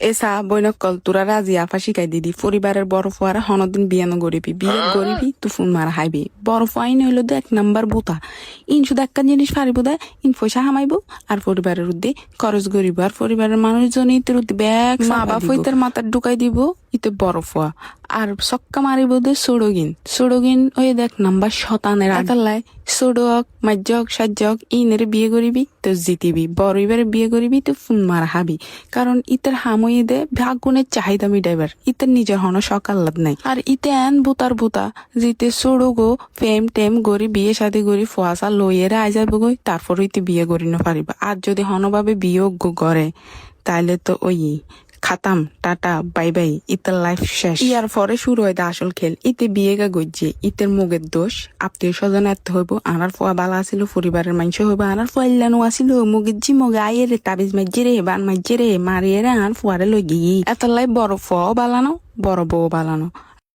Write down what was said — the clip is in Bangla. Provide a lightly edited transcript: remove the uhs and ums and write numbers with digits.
এসা বৈনকল তোরা রাজি আফা শিখাই দিদি পরিবারের বড় ফুয়ারা হনদিন বিয়ানো গরিবি বিয়ে গরিবি তু ফোন মারা হাইবি বড় ফুয়াইন হইলো তো এক নাম্বার বোতা ইন শুধু একটা জিনিস পারিব দেয় ইন পয়সা হামাইবো আর পরিবারের উদ্দে খরচ করিব আর পরিবারের মানুষজন ইতের উদ্দে ব্যাগ মা বাপ হইতের মাথার ঢুকাই দিব ইতে বড় ফুয়া আর সক্কা মারিব দে সোড়গিন ওই দেখ নাম্বার শতানের আতাল্লায় সোড়ক মাজ্জক সাজ্জক ইনের বিয়ে করিবি তো জিতিবি বড় এবারে বিয়ে করিবি তো ফোন মারা হাবি কারণ ইতের হামই দে ভাগুনের চাহিদা মিটাইবার ইতের নিজের হন সকাল লাভ নাই আর ইতে এন বুতা জিতে সোড়গো ফেম টেম গড়ি বিয়ে শাদি গড়ি ফুয়াশা লইয়েরা আই যাবো গই তারপর ইতে বিয়ে করি না পারিবা আর যদি হনভাবে বিয়োগ করে তাইলে তো ওই খাতাম টাটা বাই বাই ইতের লাইফ শেষ ইয়ার পরে শুরু হয় আসল খেল ইতে বিয়ে গা গজ্জে ইতের মুগের দোষ আত্মীয় স্বজন এত হইব আনার ফুয়া বালা আসিল পরিবারের মানুষ হইব আনার ফুয়া ইল্লানো আসিল মুগের জি মগে আইয়ে তাবিজ মাইজে রে বান মাইজে রে মারিয়ে রে আনার ফুয়ারে লই গিয়ে এত লাই বড় ফুয়াও বালানো বড় বউ বালানো